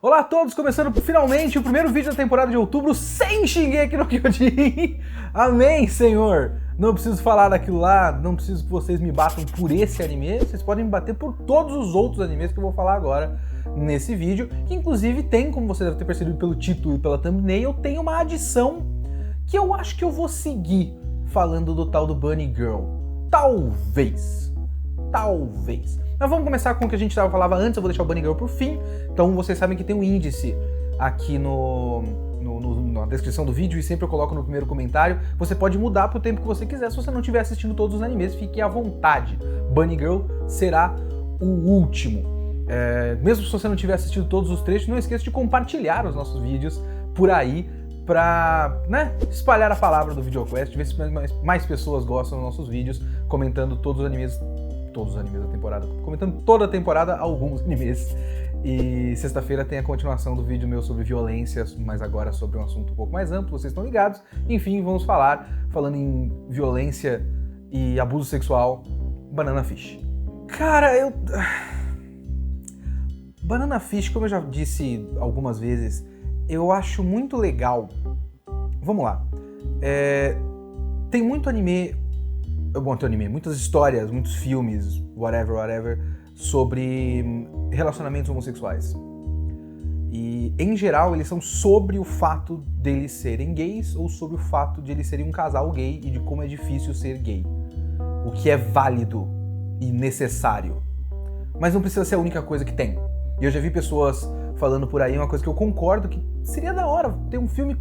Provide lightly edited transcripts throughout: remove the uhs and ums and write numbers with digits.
Olá a todos, começando finalmente o primeiro vídeo da temporada de outubro sem Shingeki no Kyojin. Amém, Senhor! Não preciso falar daquilo lá, não preciso que vocês me batam por esse anime, vocês podem me bater por todos os outros animes que eu vou falar agora nesse vídeo, que inclusive tem, como você deve ter percebido pelo título e pela thumbnail, tem uma adição que eu acho que eu vou seguir falando do tal do Bunny Girl. Talvez. Mas vamos começar com o que a gente falava antes, eu vou deixar o Bunny Girl pro fim. Então vocês sabem que tem um índice aqui na descrição do vídeo e sempre eu coloco no primeiro comentário. Você pode mudar pro tempo que você quiser, se você não estiver assistindo todos os animes, fique à vontade. Bunny Girl será o último. Mesmo se você não tiver assistido todos os trechos, não esqueça de compartilhar os nossos vídeos por aí pra, espalhar a palavra do VideoQuest, ver se mais pessoas gostam dos nossos vídeos, comentando todos os animes da temporada, comentando toda a temporada, alguns animes. E sexta-feira tem a continuação do vídeo meu sobre violência, mas agora sobre um assunto um pouco mais amplo, vocês estão ligados. Enfim, vamos falando em violência e abuso sexual, Banana Fish. Cara, Banana Fish, como eu já disse algumas vezes, eu acho muito legal. Vamos lá. Tem muito anime, muitas histórias, muitos filmes, whatever, sobre relacionamentos homossexuais. E, em geral, eles são sobre o fato deles serem gays ou sobre o fato de eles serem um casal gay e de como é difícil ser gay. O que é válido e necessário. Mas não precisa ser a única coisa que tem. E eu já vi pessoas falando por aí uma coisa que eu concordo, que seria da hora ter um filme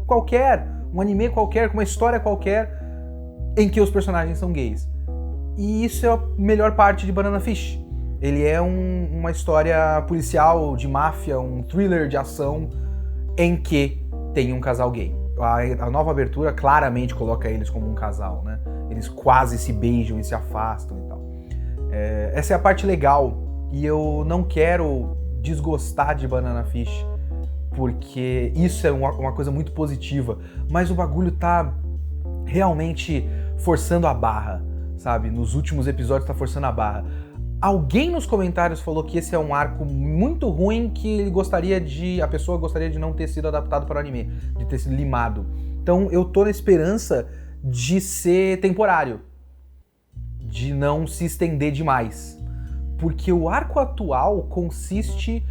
qualquer, um anime qualquer, com uma história qualquer, em que os personagens são gays. E isso é a melhor parte de Banana Fish. Ele é uma história policial, de máfia, um thriller de ação em que tem um casal gay. A nova abertura claramente coloca eles como um casal, né? Eles quase se beijam e se afastam e tal. Essa é a parte legal e eu não quero desgostar de Banana Fish porque isso é uma coisa muito positiva, mas o bagulho tá realmente forçando a barra, sabe? Nos últimos episódios tá forçando a barra. Alguém nos comentários falou que esse é um arco muito ruim, que a pessoa gostaria de não ter sido adaptado para o anime, de ter sido limado. Então eu tô na esperança de ser temporário, de não se estender demais. Porque o arco atual consiste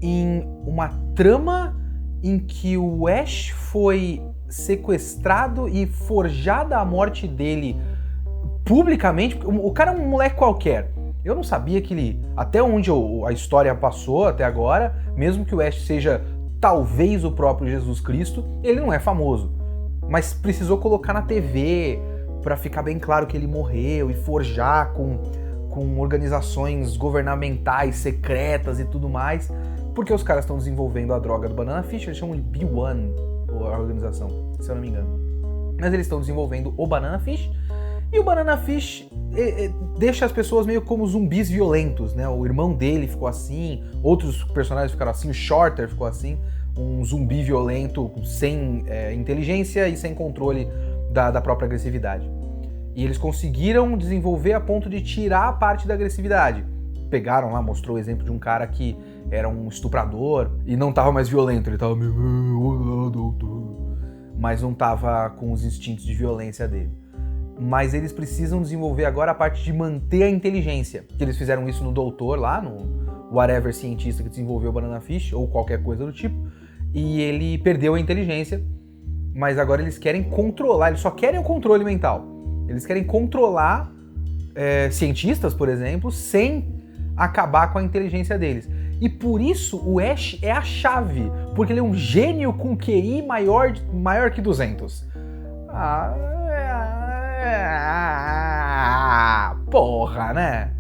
em uma trama em que o Ash foi sequestrado e forjada a morte dele publicamente. O cara é um moleque qualquer. Eu não sabia que ele, até onde a história passou até agora, mesmo que o Ash seja talvez o próprio Jesus Cristo, ele não é famoso. Mas precisou colocar na TV pra ficar bem claro que ele morreu e forjar com organizações governamentais secretas e tudo mais, porque os caras estão desenvolvendo a droga do Banana Fish, eles chamam de B1, a organização, se eu não me engano. Mas eles estão desenvolvendo o Banana Fish, e o Banana Fish deixa as pessoas meio como zumbis violentos, né? O irmão dele ficou assim, outros personagens ficaram assim, o Shorter ficou assim, um zumbi violento sem inteligência e sem controle da própria agressividade. E eles conseguiram desenvolver a ponto de tirar a parte da agressividade. Pegaram lá, mostrou o exemplo de um cara que era um estuprador e não tava mais violento, ele tava meio... mas não tava com os instintos de violência dele. Mas eles precisam desenvolver agora a parte de manter a inteligência. Que eles fizeram isso no Doutor lá, no whatever cientista que desenvolveu o Banana Fish, ou qualquer coisa do tipo, e ele perdeu a inteligência, mas agora eles querem controlar, eles só querem o controle mental. Eles querem controlar cientistas, por exemplo, sem acabar com a inteligência deles. E por isso o Ash é a chave, porque ele é um gênio com QI maior que 200. Porra, né?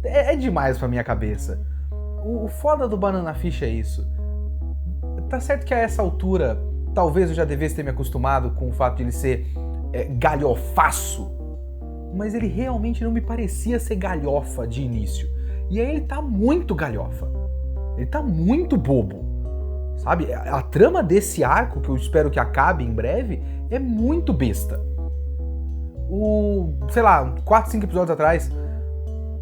É demais pra minha cabeça. O foda do Banana Fish é isso. Tá certo que a essa altura, talvez eu já devesse ter me acostumado com o fato de ele ser galhofaço, mas ele realmente não me parecia ser galhofa de início. E aí ele tá muito galhofa. Ele tá muito bobo. Sabe? A trama desse arco, que eu espero que acabe em breve, é muito besta. Sei lá, 4, 5 episódios atrás,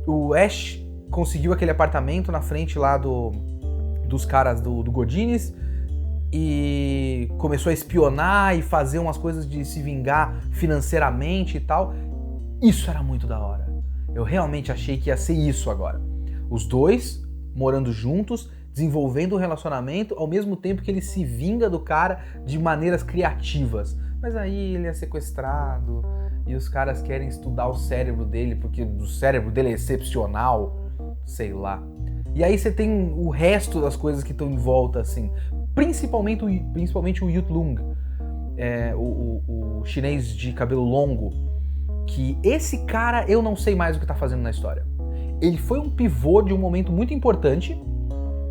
o Ash conseguiu aquele apartamento na frente lá dos caras do Godinez e começou a espionar e fazer umas coisas de se vingar financeiramente e tal. Isso era muito da hora. Eu realmente achei que ia ser isso agora. Os dois morando juntos, desenvolvendo um relacionamento, ao mesmo tempo que ele se vinga do cara de maneiras criativas. Mas aí ele é sequestrado e os caras querem estudar o cérebro dele porque o cérebro dele é excepcional, sei lá. E aí você tem o resto das coisas que estão em volta, assim. Principalmente o Yut Lung, o chinês de cabelo longo, que esse cara eu não sei mais o que tá fazendo na história. Ele foi um pivô de um momento muito importante.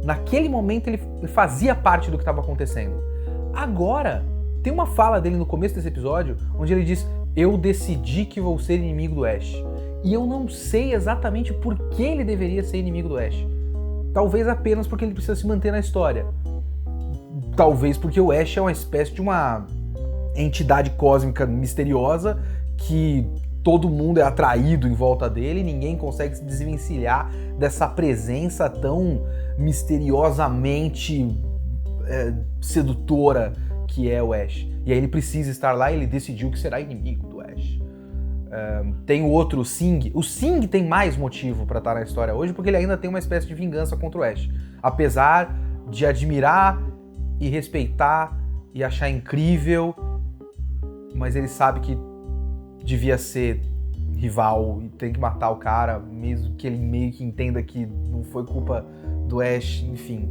Naquele momento ele fazia parte do que estava acontecendo. Agora, tem uma fala dele no começo desse episódio, onde ele diz: eu decidi que vou ser inimigo do Ash. E eu não sei exatamente por que ele deveria ser inimigo do Ash. Talvez apenas porque ele precisa se manter na história. Talvez porque o Ash é uma espécie de uma entidade cósmica misteriosa que todo mundo é atraído em volta dele e ninguém consegue se desvencilhar dessa presença tão misteriosamente sedutora que é o Ash. E aí ele precisa estar lá e ele decidiu que será inimigo do Ash. Tem o outro, o Sing. O Sing tem mais motivo para estar na história hoje porque ele ainda tem uma espécie de vingança contra o Ash. Apesar de admirar e respeitar e achar incrível, mas ele sabe que devia ser rival e tem que matar o cara, mesmo que ele meio que entenda que não foi culpa do Ash, enfim.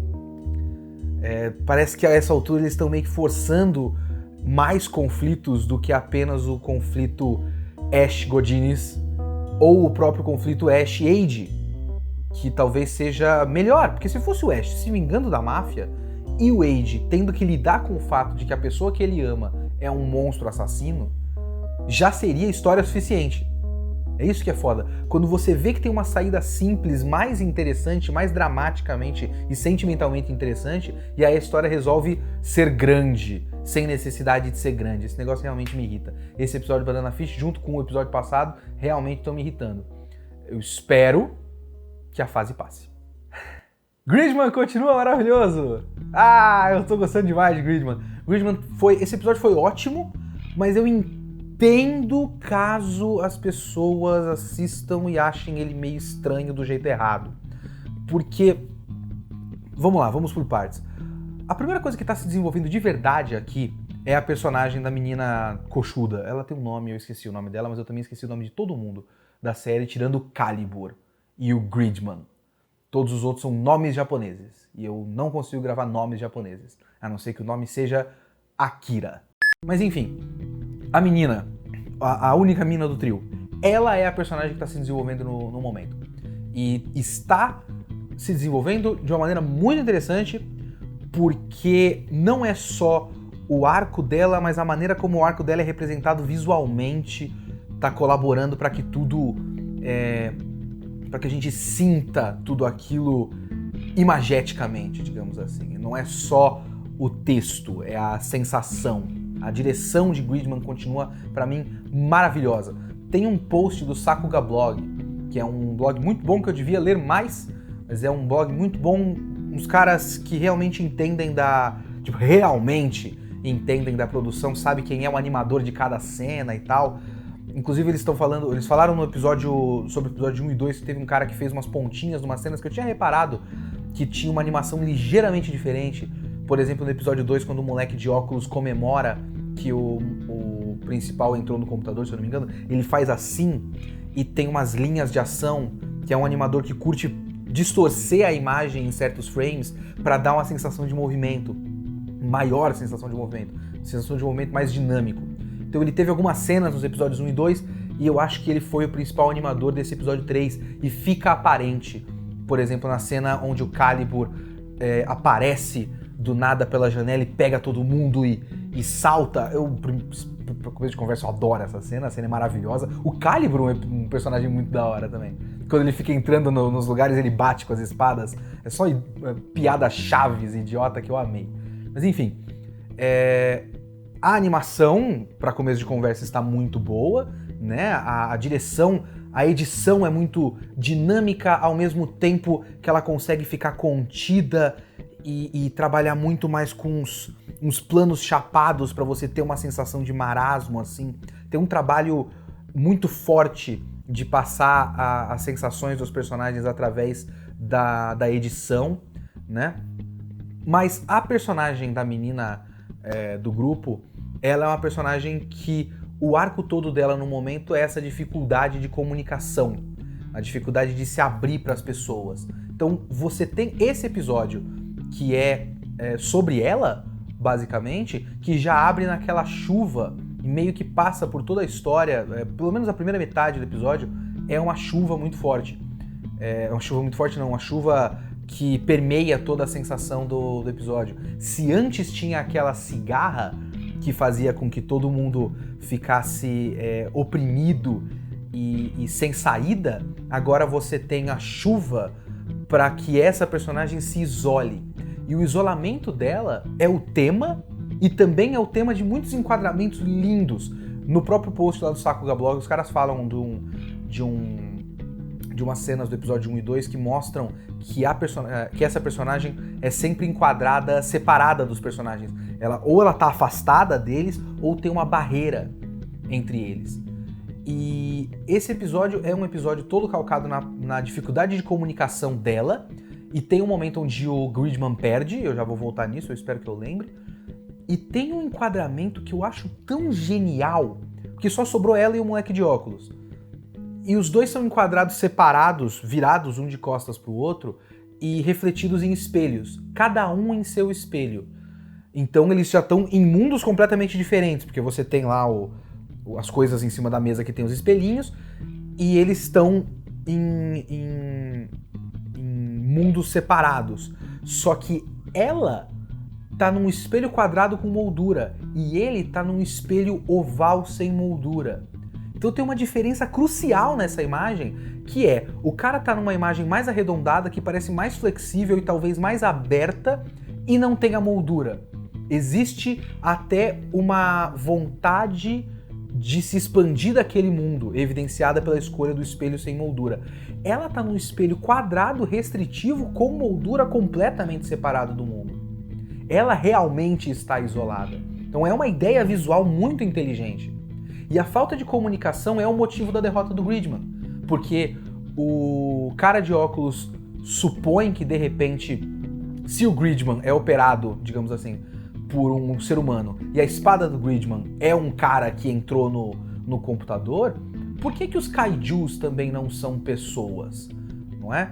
Parece que a essa altura eles estão meio que forçando mais conflitos do que apenas o conflito Ash Godinez ou o próprio conflito Ash Age, que talvez seja melhor, porque se fosse o Ash se vingando da máfia e o Age tendo que lidar com o fato de que a pessoa que ele ama é um monstro assassino, já seria história suficiente. É isso que é foda. Quando você vê que tem uma saída simples, mais interessante, mais dramaticamente e sentimentalmente interessante, e aí a história resolve ser grande, sem necessidade de ser grande. Esse negócio realmente me irrita. Esse episódio de Banana Fish, junto com o episódio passado, realmente estão me irritando. Eu espero que a fase passe. Gridman continua maravilhoso! Eu tô gostando demais de Gridman. Esse episódio foi ótimo, mas eu entendo caso as pessoas assistam e achem ele meio estranho do jeito errado. Porque, vamos lá, vamos por partes. A primeira coisa que tá se desenvolvendo de verdade aqui é a personagem da menina coxuda. Ela tem um nome, eu esqueci o nome dela, mas eu também esqueci o nome de todo mundo da série, tirando o Calibur e o Gridman. Todos os outros são nomes japoneses. E eu não consigo gravar nomes japoneses, a não ser que o nome seja Akira. Mas enfim, a menina, a única menina do trio, ela é a personagem que está se desenvolvendo no momento. E está se desenvolvendo de uma maneira muito interessante, porque não é só o arco dela, mas a maneira como o arco dela é representado visualmente está colaborando para que tudo... para que a gente sinta tudo aquilo imageticamente, digamos assim. Não é só o texto, é a sensação. A direção de Gridman continua, para mim, maravilhosa. Tem um post do Sakuga Blog, que é um blog muito bom que eu devia ler mais, mas é um blog muito bom, uns caras que realmente entendem realmente entendem da produção, sabe quem é o animador de cada cena e tal. Inclusive eles falaram no episódio, sobre o episódio 1 e 2, que teve um cara que fez umas pontinhas numas cenas que eu tinha reparado que tinha uma animação ligeiramente diferente. Por exemplo, no episódio 2, quando o moleque de óculos comemora que o principal entrou no computador, se eu não me engano, ele faz assim e tem umas linhas de ação, que é um animador que curte distorcer a imagem em certos frames para dar uma sensação de movimento, maior sensação de movimento mais dinâmico. Então ele teve algumas cenas nos episódios 1 e 2 e eu acho que ele foi o principal animador desse episódio 3 e fica aparente, por exemplo, na cena onde o Calibur aparece do nada pela janela e pega todo mundo e salta. Pra começo de conversa, eu adoro essa cena, a cena é maravilhosa. O Calibur é um personagem muito da hora também. Quando ele fica entrando nos lugares, ele bate com as espadas. É só piada chaves, idiota, que eu amei. Mas enfim, a animação, para começo de conversa, está muito boa, né? A direção, a edição é muito dinâmica, ao mesmo tempo que ela consegue ficar contida e trabalhar muito mais com uns planos chapados para você ter uma sensação de marasmo, assim. Tem um trabalho muito forte de passar as sensações dos personagens através da edição, né? Mas a personagem da menina do grupo, ela é uma personagem que o arco todo dela no momento é essa dificuldade de comunicação, a dificuldade de se abrir para as pessoas. Então você tem esse episódio que é sobre ela, basicamente, que já abre naquela chuva e meio que passa por toda a história, pelo menos a primeira metade do episódio, é uma chuva muito forte. Uma chuva muito forte não, uma chuva que permeia toda a sensação do episódio. Se antes tinha aquela cigarra que fazia com que todo mundo ficasse oprimido e sem saída, agora você tem a chuva para que essa personagem se isole. E o isolamento dela é o tema, e também é o tema de muitos enquadramentos lindos. No próprio post lá do Sakuga Blog, os caras falam de umas cenas do episódio 1 e 2 que mostram que essa personagem é sempre enquadrada separada dos personagens. Ou ela tá afastada deles, ou tem uma barreira entre eles. E esse episódio é um episódio todo calcado na dificuldade de comunicação dela, e tem um momento onde o Gridman perde, eu já vou voltar nisso, eu espero que eu lembre, e tem um enquadramento que eu acho tão genial, que só sobrou ela e o moleque de óculos. E os dois são enquadrados separados, virados um de costas pro outro, e refletidos em espelhos, cada um em seu espelho. Então eles já estão em mundos completamente diferentes, porque você tem lá as coisas em cima da mesa que tem os espelhinhos, e eles estão em mundos separados. Só que ela tá num espelho quadrado com moldura, e ele tá num espelho oval sem moldura. Então tem uma diferença crucial nessa imagem, que é, o cara tá numa imagem mais arredondada, que parece mais flexível e talvez mais aberta, e não tem a moldura. Existe até uma vontade de se expandir daquele mundo, evidenciada pela escolha do espelho sem moldura. Ela tá num espelho quadrado restritivo com moldura completamente separado do mundo. Ela realmente está isolada. Então é uma ideia visual muito inteligente. E a falta de comunicação é o motivo da derrota do Gridman, porque o cara de óculos supõe que, de repente, se o Gridman é operado, digamos assim, por um ser humano, e a espada do Gridman é um cara que entrou no computador, por que os kaijus também não são pessoas, não é?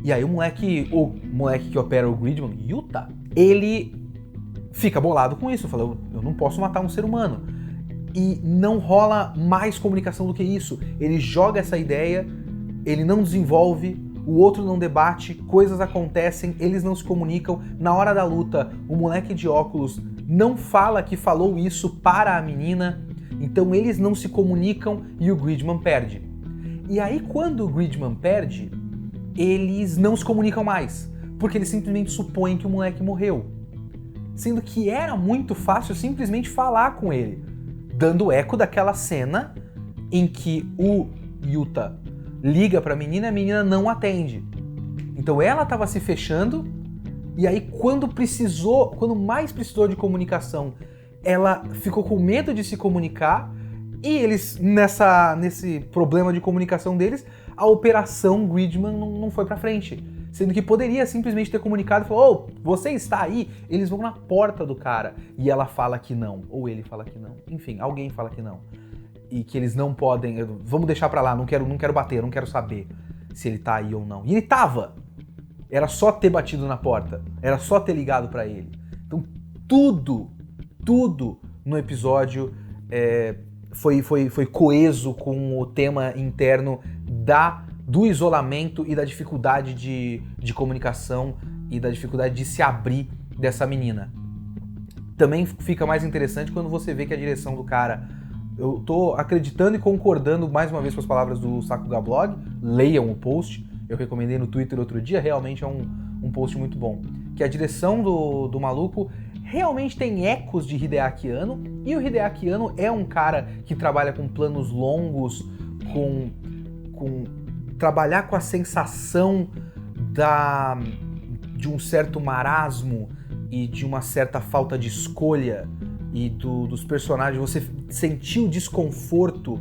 E aí o moleque que opera o Gridman, Yuta, ele fica bolado com isso, fala, eu não posso matar um ser humano. E não rola mais comunicação do que isso. Ele joga essa ideia, ele não desenvolve, o outro não debate, coisas acontecem, eles não se comunicam. Na hora da luta, o moleque de óculos não fala que falou isso para a menina, então eles não se comunicam e o Gridman perde. E aí quando o Gridman perde, eles não se comunicam mais, porque eles simplesmente supõem que o moleque morreu. Sendo que era muito fácil simplesmente falar com ele, dando eco daquela cena em que o Yuta liga pra menina e a menina não atende. Então ela estava se fechando, e aí quando mais precisou de comunicação, ela ficou com medo de se comunicar, e eles, nesse problema de comunicação deles, a operação Gridman não foi pra frente. Sendo que poderia simplesmente ter comunicado e falou, você está aí? Eles vão na porta do cara. E ela fala que não, ou ele fala que não. Enfim, alguém fala que não. E que eles não podem, vamos deixar pra lá, não quero bater, não quero saber se ele tá aí ou não. E ele tava! Era só ter batido na porta, era só ter ligado pra ele. Então tudo no episódio foi coeso com o tema interno do isolamento e da dificuldade de comunicação e da dificuldade de se abrir dessa menina. Também fica mais interessante quando você vê que a direção do cara... Eu tô acreditando e concordando mais uma vez com as palavras do Sakuga Blog. Leiam o post, eu recomendei no Twitter outro dia, realmente é um post muito bom. Que a direção do maluco realmente tem ecos de Hideaki Anno, e o Hideaki Anno é um cara que trabalha com planos longos, com trabalhar com a sensação de um certo marasmo e de uma certa falta de escolha e dos personagens, você sentiu o desconforto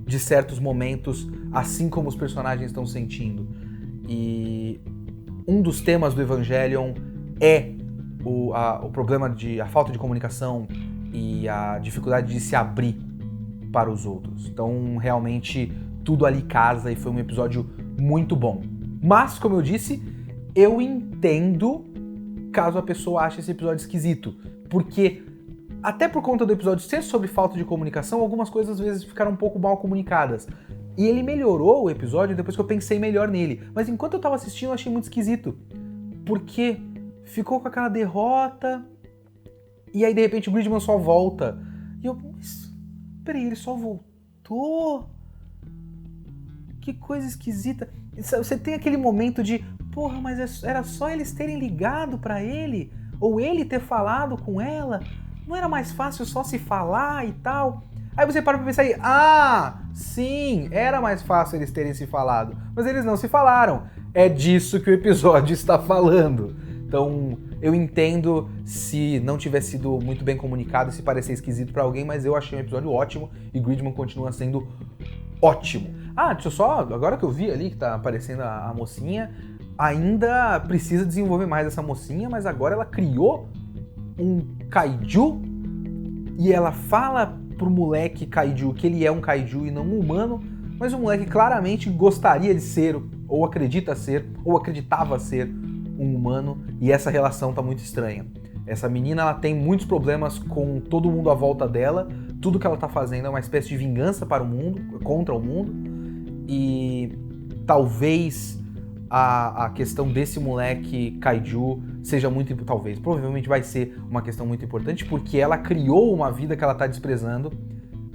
de certos momentos, assim como os personagens estão sentindo. E um dos temas do Evangelion é o problema de a falta de comunicação e a dificuldade de se abrir para os outros. Então, realmente, tudo ali casa e foi um episódio muito bom. Mas, como eu disse, eu entendo caso a pessoa ache esse episódio esquisito, porque até por conta do episódio ser sobre falta de comunicação, algumas coisas às vezes ficaram um pouco mal comunicadas. E ele melhorou o episódio depois que eu pensei melhor nele. Mas enquanto eu tava assistindo, eu achei muito esquisito. Porque ficou com aquela derrota, e aí de repente o Gridman só volta. E eu, mas peraí, ele só voltou? Que coisa esquisita. Você tem aquele momento de, porra, mas era só eles terem ligado pra ele? Ou ele ter falado com ela? Não era mais fácil só se falar e tal? Aí você para pra pensar aí, sim, era mais fácil eles terem se falado, mas eles não se falaram. É disso que o episódio está falando. Então, eu entendo se não tivesse sido muito bem comunicado, se parecer esquisito pra alguém, mas eu achei um episódio ótimo e Gridman continua sendo ótimo. Deixa eu só, agora que eu vi ali que tá aparecendo a mocinha, ainda precisa desenvolver mais essa mocinha, mas agora ela criou um kaiju e ela fala pro moleque kaiju que ele é um kaiju e não um humano, mas o moleque claramente gostaria de ser, ou acredita ser, ou acreditava ser um humano, e essa relação tá muito estranha. Essa menina, ela tem muitos problemas com todo mundo à volta dela, tudo que ela tá fazendo é uma espécie de vingança para o mundo, contra o mundo, e talvez a questão desse moleque kaiju seja muito, provavelmente vai ser uma questão muito importante, porque ela criou uma vida que ela tá desprezando,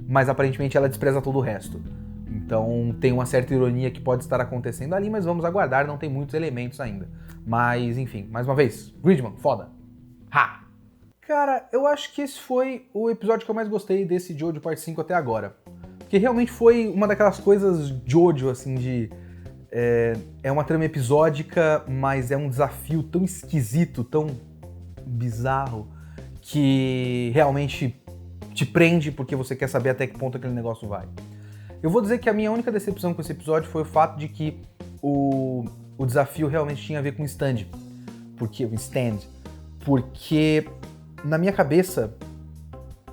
mas aparentemente ela despreza todo o resto. Então tem uma certa ironia que pode estar acontecendo ali, mas vamos aguardar, não tem muitos elementos ainda. Mas enfim, mais uma vez, Gridman, foda. Ha! Cara, eu acho que esse foi o episódio que eu mais gostei desse Jojo Parte 5 até agora. Porque realmente foi uma daquelas coisas Jojo, assim, de... É uma trama episódica, mas é um desafio tão esquisito, tão bizarro, que realmente te prende porque você quer saber até que ponto aquele negócio vai. Eu vou dizer que a minha única decepção com esse episódio foi o fato de que o desafio realmente tinha a ver com o stand. Porque na minha cabeça,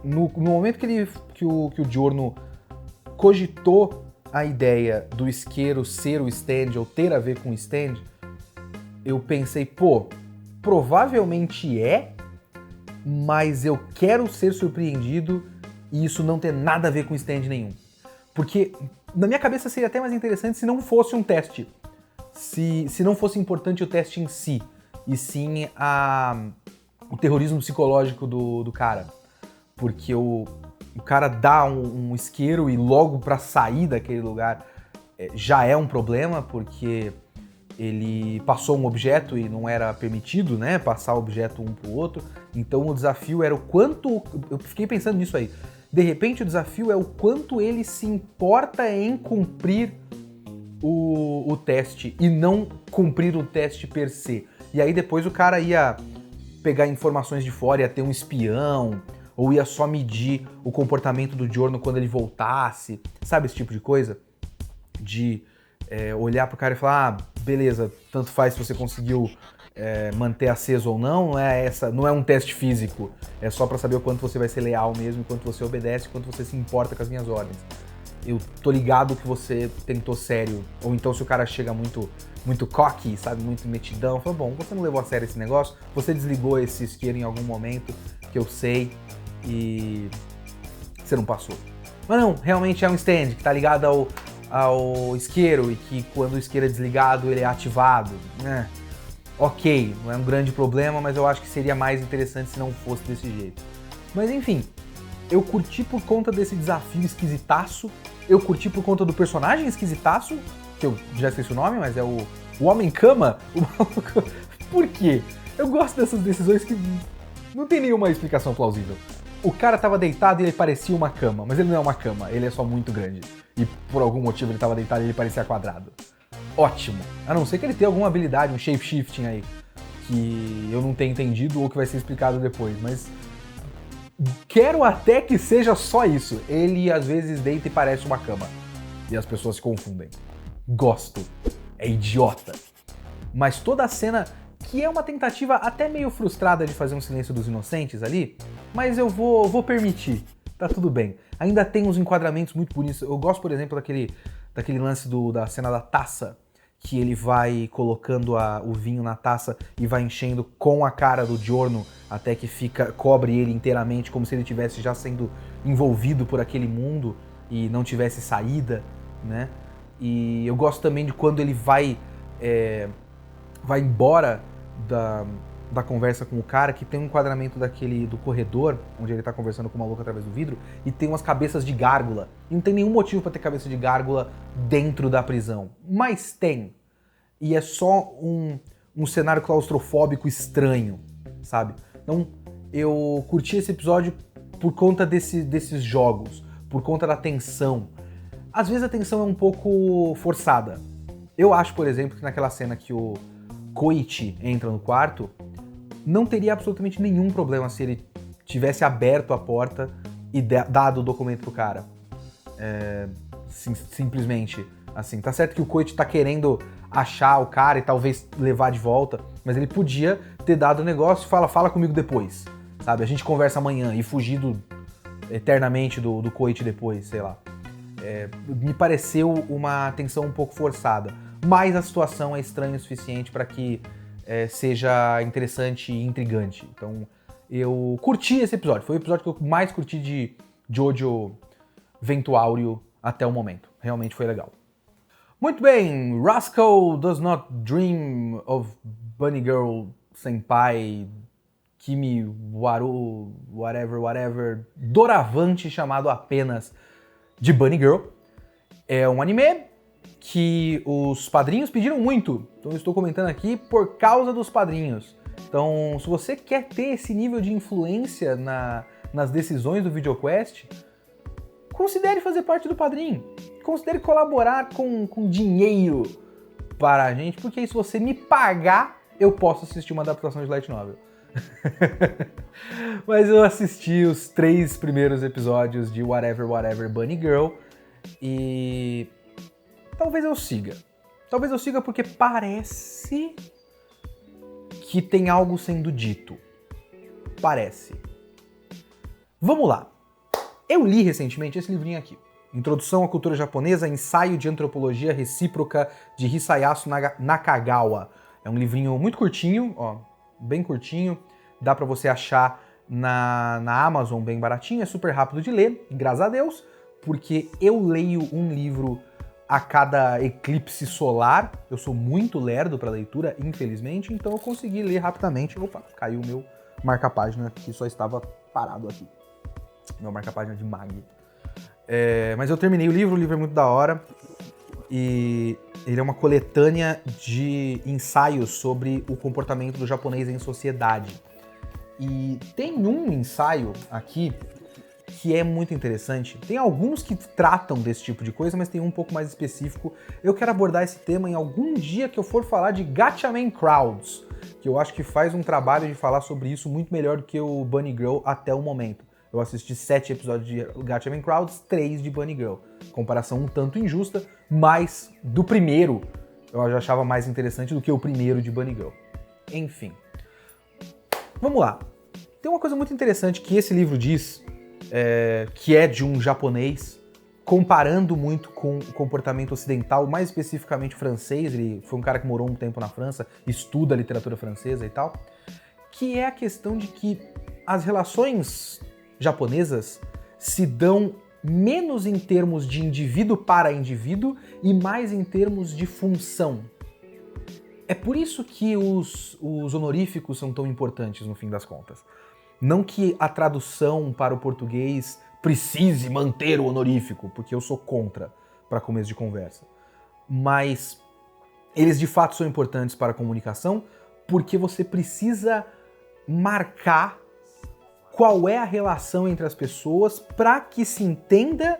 no momento que o Giorno cogitou a ideia do isqueiro ser o stand ou ter a ver com o stand, eu pensei, provavelmente mas eu quero ser surpreendido e isso não ter nada a ver com stand nenhum. Porque na minha cabeça seria até mais interessante se não fosse um teste. Se não fosse importante o teste em si, e sim o terrorismo psicológico do cara. Porque o cara dá um isqueiro e logo pra sair daquele lugar já é um problema, porque ele passou um objeto e não era permitido, né, passar o objeto um pro outro. Então o desafio era o quanto... Eu fiquei pensando nisso aí. De repente o desafio é o quanto ele se importa em cumprir o teste e não cumprir o teste per se. E aí depois o cara ia pegar informações de fora, ia ter um espião, ou ia só medir o comportamento do Giorno quando ele voltasse. Sabe esse tipo de coisa? De olhar pro cara e falar, beleza, tanto faz se você conseguiu manter aceso ou não, não é um teste físico, é só pra saber o quanto você vai ser leal mesmo, o quanto você obedece, o quanto você se importa com as minhas ordens. Eu tô ligado que você tentou sério, ou então se o cara chega muito cocky, sabe, muito metidão, fala, bom, você não levou a sério esse negócio, você desligou esse isqueiro em algum momento, que eu sei, e você não passou. Mas não, realmente é um stand que tá ligado ao isqueiro e que quando o isqueiro é desligado ele é ativado, né? Ok, não é um grande problema, mas eu acho que seria mais interessante se não fosse desse jeito. Mas enfim, eu curti por conta desse desafio esquisitaço, eu curti por conta do personagem esquisitaço, que eu já esqueci o nome, mas é o Homem-Cama. Por quê? Eu gosto dessas decisões que não tem nenhuma explicação plausível. O cara tava deitado e ele parecia uma cama, mas ele não é uma cama, ele é só muito grande. E por algum motivo ele tava deitado e ele parecia quadrado. Ótimo. A não ser que ele tenha alguma habilidade, um shape-shifting aí. que eu não tenha entendido ou que vai ser explicado depois, mas quero até que seja só isso. Ele às vezes deita e parece uma cama. E as pessoas se confundem. Gosto. É idiota. Mas toda a cena, que é uma tentativa até meio frustrada de fazer um Silêncio dos Inocentes ali, mas eu vou permitir. Tá tudo bem. Ainda tem uns enquadramentos muito bonitos. Eu gosto, por exemplo, daquele lance da cena da taça, que ele vai colocando o vinho na taça e vai enchendo com a cara do Giorno até que cobre ele inteiramente, como se ele estivesse já sendo envolvido por aquele mundo e não tivesse saída, né? E eu gosto também de quando ele vai embora da conversa com o cara, que tem um enquadramento do corredor, onde ele tá conversando com o maluco através do vidro, e tem umas cabeças de gárgula. E não tem nenhum motivo pra ter cabeça de gárgula dentro da prisão. Mas tem. E é só um cenário claustrofóbico estranho, sabe? Então, eu curti esse episódio por conta desses jogos, por conta da tensão. Às vezes a tensão é um pouco forçada. Eu acho, por exemplo, que naquela cena que o Koichi entra no quarto, não teria absolutamente nenhum problema se ele tivesse aberto a porta e dado o documento pro cara. Simplesmente, assim. Tá certo que o Koichi tá querendo achar o cara e talvez levar de volta, mas ele podia ter dado o negócio e fala comigo depois, sabe? A gente conversa amanhã e fugir eternamente do Koichi depois, sei lá. Me pareceu uma tensão um pouco forçada, mas a situação é estranha o suficiente para que seja interessante e intrigante. Então, eu curti esse episódio. Foi o episódio que eu mais curti de Jojo Vento Áureo até o momento. Realmente foi legal. Muito bem, Rascal Does Not Dream of Bunny Girl Senpai Kimi Waru whatever doravante chamado apenas de Bunny Girl. É um anime que os padrinhos pediram muito, então eu estou comentando aqui por causa dos padrinhos. Então, se você quer ter esse nível de influência nas decisões do VideoQuest, considere fazer parte do padrinho. Considere colaborar com dinheiro para a gente, porque aí se você me pagar, eu posso assistir uma adaptação de light novel. Mas eu assisti os 3 primeiros episódios de Whatever Bunny Girl e talvez eu siga. Talvez eu siga porque parece que tem algo sendo dito. Parece. Vamos lá. Eu li recentemente esse livrinho aqui. Introdução à Cultura Japonesa, Ensaio de Antropologia Recíproca de Hisayasu Nakagawa. É um livrinho muito curtinho, ó, bem curtinho. Dá pra você achar na Amazon bem baratinho, é super rápido de ler, graças a Deus, porque eu leio um livro a cada eclipse solar. Eu sou muito lerdo para leitura, infelizmente, então eu consegui ler rapidamente. Opa, caiu o meu marca-página que só estava parado aqui. Meu marca-página de Mag. Mas eu terminei o livro é muito da hora. E ele é uma coletânea de ensaios sobre o comportamento do japonês em sociedade. E tem um ensaio aqui que é muito interessante. Tem alguns que tratam desse tipo de coisa, mas tem um pouco mais específico. Eu quero abordar esse tema em algum dia que eu for falar de Gatchaman Crowds, que eu acho que faz um trabalho de falar sobre isso muito melhor do que o Bunny Girl até o momento. Eu assisti 7 episódios de Gatchaman Crowds, 3 de Bunny Girl. Comparação um tanto injusta, mas do primeiro eu já achava mais interessante do que o primeiro de Bunny Girl. Enfim. Vamos lá. Tem uma coisa muito interessante que esse livro diz, que é de um japonês, comparando muito com o comportamento ocidental, mais especificamente francês. Ele foi um cara que morou um tempo na França, estuda a literatura francesa e tal, que é a questão de que as relações japonesas se dão menos em termos de indivíduo para indivíduo e mais em termos de função. É por isso que os honoríficos são tão importantes no fim das contas. Não que a tradução para o português precise manter o honorífico, porque eu sou contra para começo de conversa. Mas eles de fato são importantes para a comunicação porque você precisa marcar qual é a relação entre as pessoas para que se entenda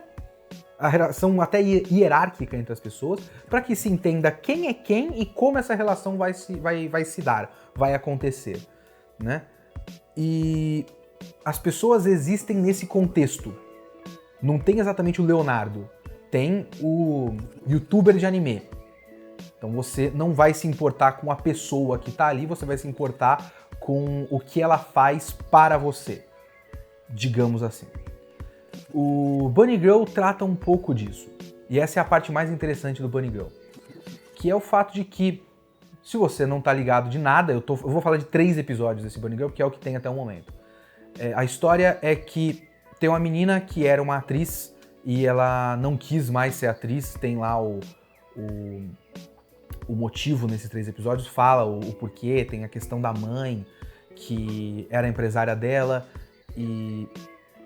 a relação até hierárquica entre as pessoas, para que se entenda quem é quem e como essa relação vai se dar, vai acontecer, né? E as pessoas existem nesse contexto. Não tem exatamente o Leonardo, tem o youtuber de anime. Então você não vai se importar com a pessoa que tá ali, você vai se importar com o que ela faz para você, digamos assim. O Bunny Girl trata um pouco disso, e essa é a parte mais interessante do Bunny Girl, que é o fato de que, se você não tá ligado de nada, eu vou falar de 3 episódios desse Bunny Girl, que é o que tem até o momento. A história é que tem uma menina que era uma atriz e ela não quis mais ser atriz, tem lá o motivo nesses 3 episódios, fala o porquê, tem a questão da mãe, que era empresária dela, e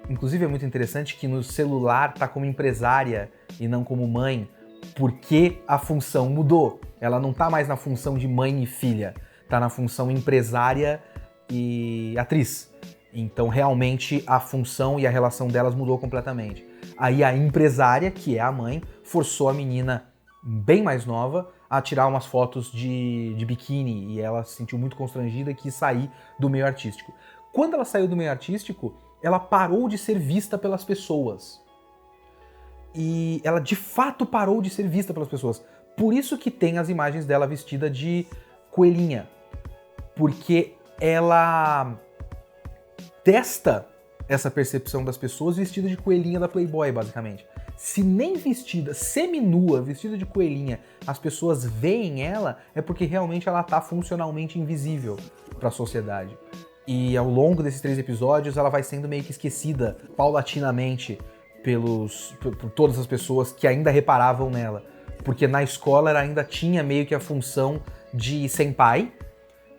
inclusive é muito interessante que no celular tá como empresária e não como mãe, porque a função mudou. Ela não tá mais na função de mãe e filha, tá na função empresária e atriz. Então realmente a função e a relação delas mudou completamente. Aí a empresária, que é a mãe, forçou a menina bem mais nova a tirar umas fotos de biquíni, e ela se sentiu muito constrangida e quis sair do meio artístico. Quando ela saiu do meio artístico, ela parou de ser vista pelas pessoas. E ela de fato parou de ser vista pelas pessoas. Por isso que tem as imagens dela vestida de coelhinha. Porque ela testa essa percepção das pessoas vestida de coelhinha da Playboy, basicamente. Se nem vestida, seminua, vestida de coelhinha, as pessoas veem ela, é porque realmente ela tá funcionalmente invisível para a sociedade. E ao longo desses 3 episódios, ela vai sendo meio que esquecida paulatinamente por todas as pessoas que ainda reparavam nela. Porque na escola ela ainda tinha meio que a função de senpai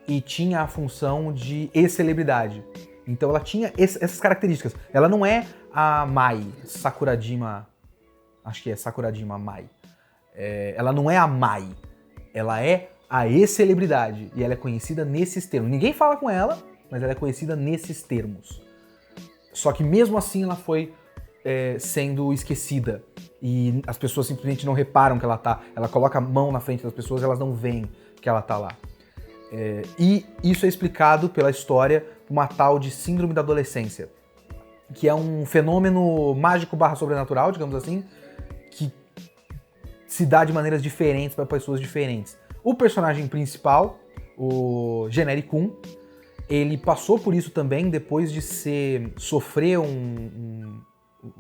e tinha a função de ex-celebridade. Então ela tinha essas características. Ela não é a Mai, Sakurajima, acho que é Sakurajima Mai. Ela não é a Mai, ela é a ex-celebridade. E ela é conhecida nesses termos. Ninguém fala com ela, mas ela é conhecida nesses termos. Só que mesmo assim ela foi sendo esquecida. E as pessoas simplesmente não reparam que ela tá. Ela coloca a mão na frente das pessoas e elas não veem que ela tá lá. E isso é explicado pela história, uma tal de síndrome da adolescência, que é um fenômeno mágico/sobrenatural, digamos assim, que se dá de maneiras diferentes para pessoas diferentes. O personagem principal, o Generi-kun, ele passou por isso também depois de sofrer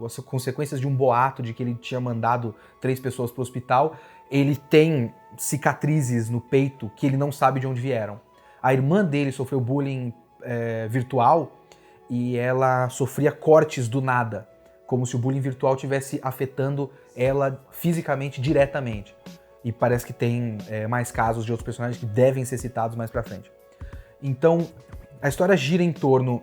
as consequências de um boato de que ele tinha mandado 3 pessoas para o hospital. Ele tem cicatrizes no peito que ele não sabe de onde vieram. A irmã dele sofreu bullying virtual e ela sofria cortes do nada, como se o bullying virtual estivesse afetando ela fisicamente, diretamente. E parece que tem mais casos de outros personagens que devem ser citados mais pra frente. Então, a história gira em torno...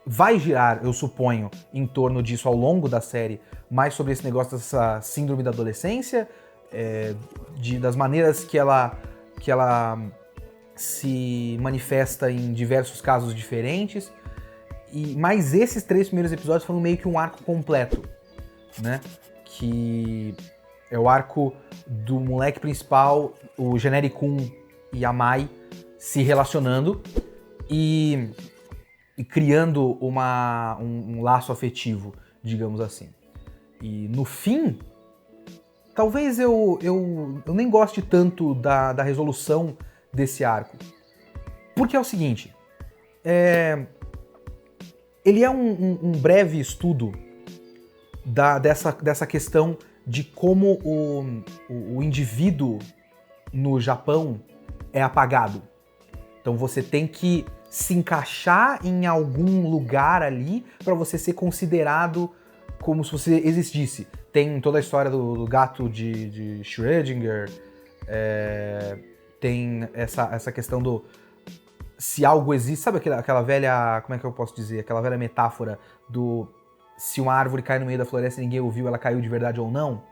Vai girar, eu suponho, em torno disso ao longo da série, mais sobre esse negócio dessa síndrome da adolescência, das maneiras que ela se manifesta em diversos casos diferentes. Mas esses 3 primeiros episódios foram meio que um arco completo, né? Que é o arco do moleque principal, o Generi-kun e a Mai se relacionando e criando um laço afetivo, digamos assim. E no fim, talvez eu nem goste tanto da resolução desse arco. Porque é o seguinte, ele é um breve estudo dessa questão de como o indivíduo no Japão é apagado. Então você tem que se encaixar em algum lugar ali para você ser considerado como se você existisse. Tem toda a história do gato de Schrödinger, tem essa questão do se algo existe, sabe aquela velha, como é que eu posso dizer, aquela velha metáfora do se uma árvore cai no meio da floresta e ninguém ouviu, ela caiu de verdade ou não,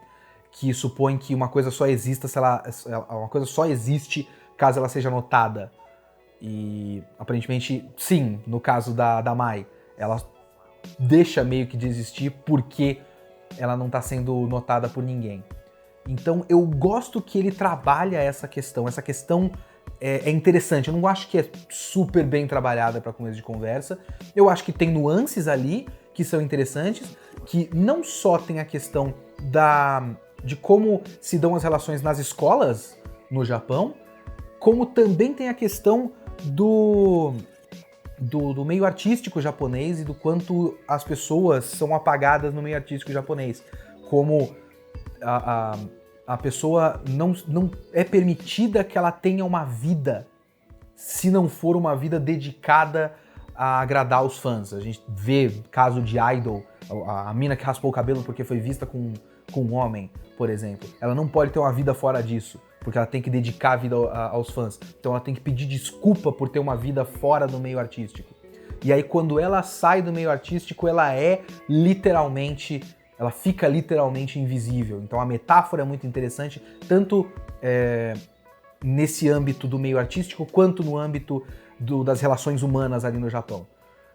que supõe que uma coisa só exista uma coisa só existe caso ela seja notada. E aparentemente, sim, no caso da Mai, ela deixa meio que de existir porque ela não tá sendo notada por ninguém. Então eu gosto que ele trabalha essa questão é interessante, eu não acho que é super bem trabalhada para começo de conversa, eu acho que tem nuances ali que são interessantes, que não só tem a questão de como se dão as relações nas escolas no Japão, como também tem a questão do meio artístico japonês e do quanto as pessoas são apagadas no meio artístico japonês. Como a pessoa não é permitida que ela tenha uma vida, se não for uma vida dedicada a agradar os fãs. A gente vê caso de idol, a mina que raspou o cabelo porque foi vista com um homem, por exemplo. Ela não pode ter uma vida fora disso, porque ela tem que dedicar a vida aos fãs. Então ela tem que pedir desculpa por ter uma vida fora do meio artístico. E aí quando ela sai do meio artístico, ela fica literalmente invisível. Então a metáfora é muito interessante, tanto nesse âmbito do meio artístico, quanto no âmbito das relações humanas ali no Japão.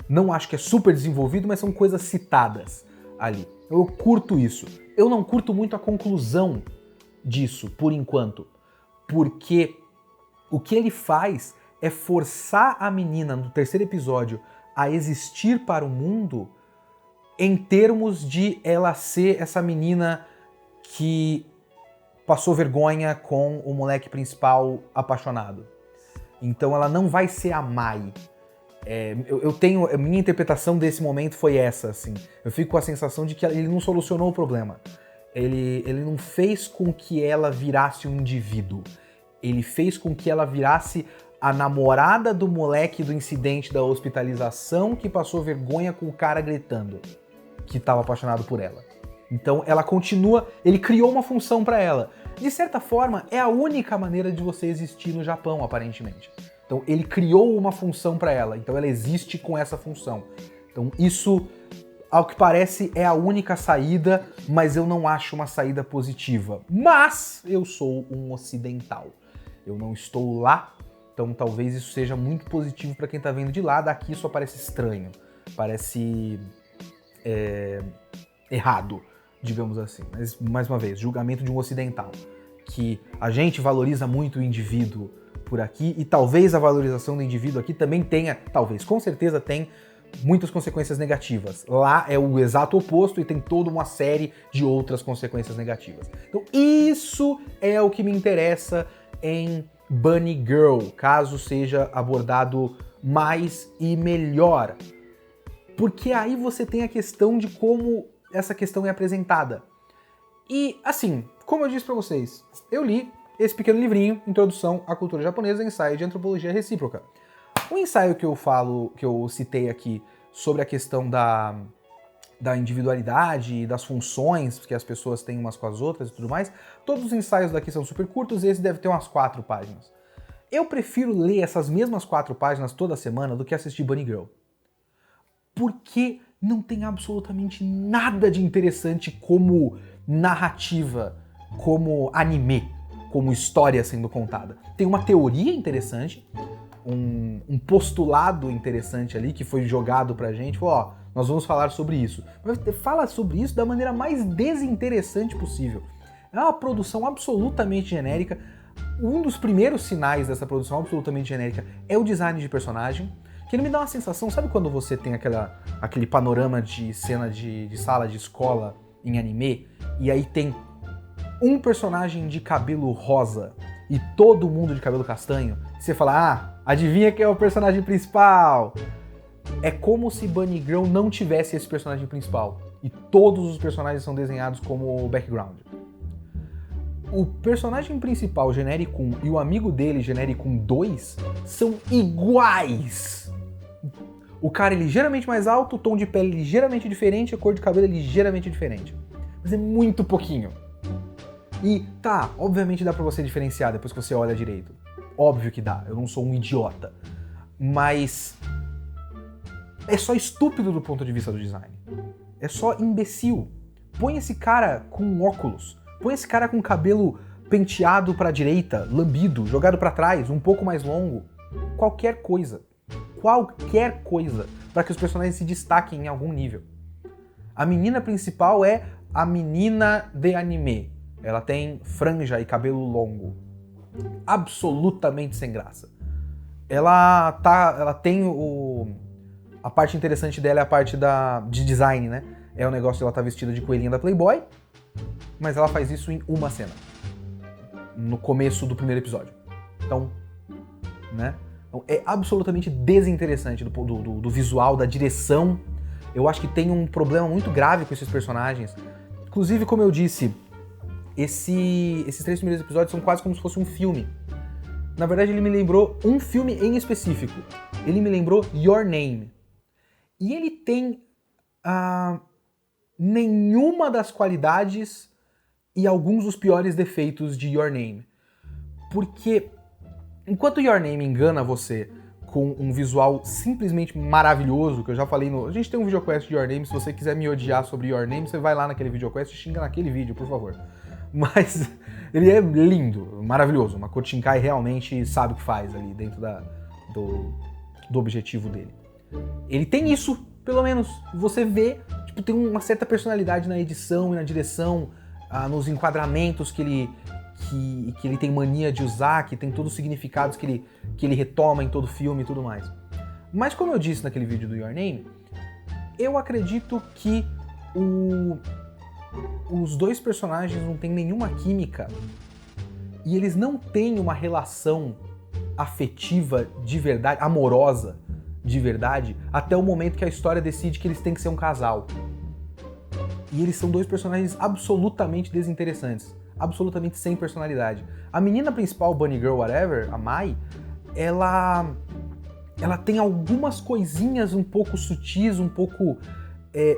Não acho que é super desenvolvido, mas são coisas citadas ali. Eu curto isso. Eu não curto muito a conclusão disso, por enquanto, porque o que ele faz é forçar a menina no terceiro episódio a existir para o mundo em termos de ela ser essa menina que passou vergonha com o moleque principal apaixonado. Então ela não vai ser a Mai. A minha interpretação desse momento foi essa, assim. Eu fico com a sensação de que ele não solucionou o problema. Ele não fez com que ela virasse um indivíduo. Ele fez com que ela virasse a namorada do moleque do incidente da hospitalização que passou vergonha com o cara gritando que estava apaixonado por ela. Então ela continua, ele criou uma função para ela. De certa forma, é a única maneira de você existir no Japão, aparentemente. Então ele criou uma função para ela, então ela existe com essa função. Então isso, ao que parece, é a única saída, mas eu não acho uma saída positiva. Mas eu sou um ocidental. Eu não estou lá, então talvez isso seja muito positivo para quem tá vendo de lá. Daqui só parece estranho, parece errado, digamos assim. Mas, mais uma vez, julgamento de um ocidental. Que a gente valoriza muito o indivíduo por aqui, e talvez a valorização do indivíduo aqui também tenha, com certeza tem, muitas consequências negativas. Lá é o exato oposto e tem toda uma série de outras consequências negativas. Então isso é o que me interessa em Bunny Girl, caso seja abordado mais e melhor. Porque aí você tem a questão de como essa questão é apresentada. E, assim, como eu disse pra vocês, eu li esse pequeno livrinho, Introdução à Cultura Japonesa, Ensaio de Antropologia Recíproca. O ensaio que eu citei aqui sobre a questão da individualidade, das funções que as pessoas têm umas com as outras e tudo mais, todos os ensaios daqui são super curtos e esse deve ter umas 4 páginas. Eu prefiro ler essas mesmas 4 páginas toda semana do que assistir Bunny Girl. Porque não tem absolutamente nada de interessante como narrativa, como anime, como história sendo contada. Tem uma teoria interessante, um postulado interessante ali que foi jogado pra gente, falou, ó, nós vamos falar sobre isso. Mas fala sobre isso da maneira mais desinteressante possível. É uma produção absolutamente genérica. Um dos primeiros sinais dessa produção absolutamente genérica é o design de personagem, que ele me dá uma sensação, sabe quando você tem aquele panorama de cena de sala de escola em anime, e aí tem um personagem de cabelo rosa e todo mundo de cabelo castanho, e você fala, adivinha quem é o personagem principal? É como se Bunny Girl não tivesse esse personagem principal, e todos os personagens são desenhados como background. O personagem principal, Generic 1, e o amigo dele, Generic 2, são iguais. O cara é ligeiramente mais alto, o tom de pele ligeiramente diferente, a cor de cabelo é ligeiramente diferente. Mas é muito pouquinho. E tá, obviamente dá pra você diferenciar depois que você olha direito. Óbvio que dá, eu não sou um idiota. Mas é só estúpido do ponto de vista do design. É só imbecil. Põe esse cara com óculos. Põe esse cara com cabelo penteado pra direita, lambido, jogado pra trás, um pouco mais longo. Qualquer coisa. Para que os personagens se destaquem em algum nível. A menina principal é a menina de anime. Ela tem franja e cabelo longo. Absolutamente sem graça. Ela tem a parte interessante dela é a parte de design, né? É o negócio de ela estar vestida de coelhinha da Playboy, mas ela faz isso em uma cena. No começo do primeiro episódio. Então, né? Então, é absolutamente desinteressante do visual, da direção. Eu acho que tem um problema muito grave com esses personagens. Inclusive, como eu disse, esses 3 primeiros episódios são quase como se fosse um filme. Na verdade, ele me lembrou um filme em específico. Ele me lembrou Your Name. E ele tem nenhuma das qualidades e alguns dos piores defeitos de Your Name. Porque enquanto Your Name engana você com um visual simplesmente maravilhoso, que eu já falei a gente tem um videoquest de Your Name, se você quiser me odiar sobre Your Name, você vai lá naquele videoquest e xinga naquele vídeo, por favor. Mas ele é lindo, maravilhoso. Makoto Shinkai realmente sabe o que faz ali dentro do objetivo dele. Ele tem isso, pelo menos. Você vê, tipo, tem uma certa personalidade na edição e na direção, nos enquadramentos que ele tem mania de usar, que tem todos os significados que ele retoma em todo filme e tudo mais. Mas como eu disse naquele vídeo do Your Name, eu acredito que os dois personagens não têm nenhuma química e eles não têm uma relação afetiva de verdade, amorosa de verdade, até o momento que a história decide que eles têm que ser um casal. E eles são dois personagens absolutamente desinteressantes, absolutamente sem personalidade. A menina principal, Bunny Girl, whatever, a Mai, ela tem algumas coisinhas um pouco sutis, um pouco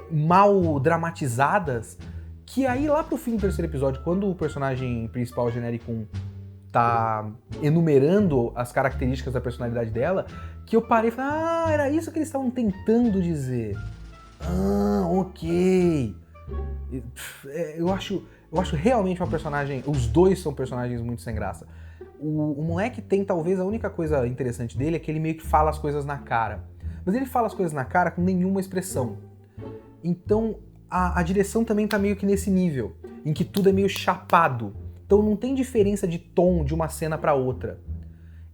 mal dramatizadas, que aí lá pro fim do terceiro episódio, quando o personagem principal, genérico, tá enumerando as características da personalidade dela, que eu parei e falei, era isso que eles estavam tentando dizer. Ok. Eu acho realmente uma personagem, os dois são personagens muito sem graça. O moleque tem talvez a única coisa interessante dele é que ele meio que fala as coisas na cara. Mas ele fala as coisas na cara com nenhuma expressão. Então a direção também tá meio que nesse nível, em que tudo é meio chapado. Então não tem diferença de tom de uma cena pra outra.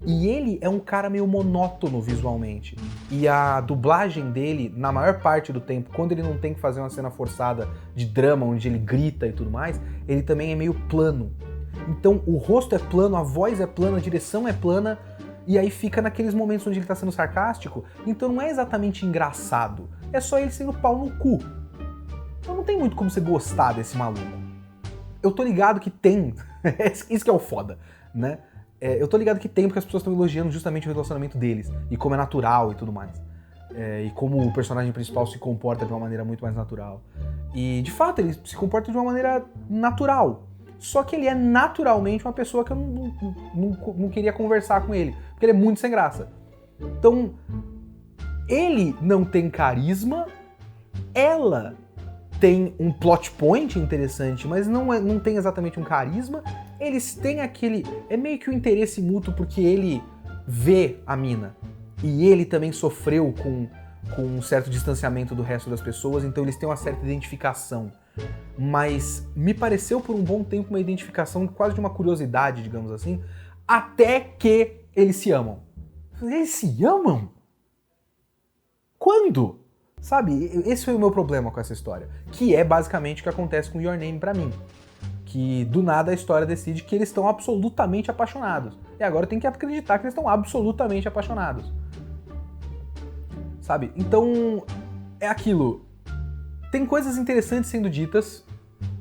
E ele é um cara meio monótono visualmente. E a dublagem dele, na maior parte do tempo, quando ele não tem que fazer uma cena forçada de drama, onde ele grita e tudo mais, ele também é meio plano. Então o rosto é plano, a voz é plana, a direção é plana, e aí fica naqueles momentos onde ele tá sendo sarcástico, então não é exatamente engraçado, é só ele sendo pau no cu. Então não tem muito como você gostar desse maluco. Eu tô ligado que tem, isso que é o foda, né? Eu tô ligado que tem porque as pessoas estão elogiando justamente o relacionamento deles, e como é natural e tudo mais. E como o personagem principal se comporta de uma maneira muito mais natural. E, de fato, ele se comporta de uma maneira natural. Só que ele é naturalmente uma pessoa que eu não queria conversar com ele, porque ele é muito sem graça. Então, ele não tem carisma, ela tem um plot point interessante, mas não tem exatamente um carisma. Eles têm aquele... É meio que um interesse mútuo, porque ele vê a mina. E ele também sofreu com um certo distanciamento do resto das pessoas, então eles têm uma certa identificação. Mas me pareceu por um bom tempo uma identificação quase de uma curiosidade, digamos assim, até que eles se amam. Eles se amam? Quando? Sabe, esse foi o meu problema com essa história, que é basicamente o que acontece com Your Name pra mim. Que do nada a história decide que eles estão absolutamente apaixonados. E agora eu tenho que acreditar que eles estão absolutamente apaixonados. Sabe? Então, é aquilo. Tem coisas interessantes sendo ditas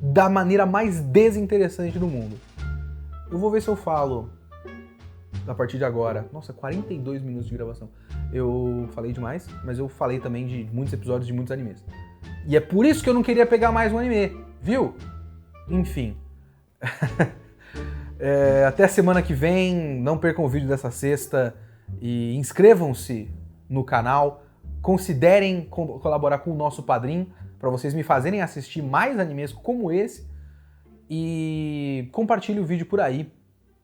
da maneira mais desinteressante do mundo. Eu vou ver se eu falo a partir de agora. Nossa, 42 minutos de gravação. Eu falei demais, mas eu falei também de muitos episódios de muitos animes. E é por isso que eu não queria pegar mais um anime, viu? Enfim. Até a semana que vem. Não percam o vídeo dessa sexta. E inscrevam-se no canal. Considerem colaborar com o nosso padrinho para vocês me fazerem assistir mais animes como esse. E compartilhe o vídeo por aí.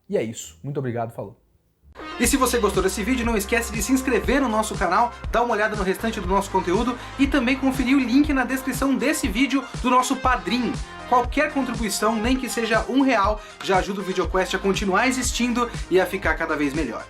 E é isso. Muito obrigado, falou. E se você gostou desse vídeo, não esquece de se inscrever no nosso canal, dar uma olhada no restante do nosso conteúdo e também conferir o link na descrição desse vídeo do nosso Padrim. Qualquer contribuição, nem que seja R$1, já ajuda o VideoQuest a continuar existindo e a ficar cada vez melhor.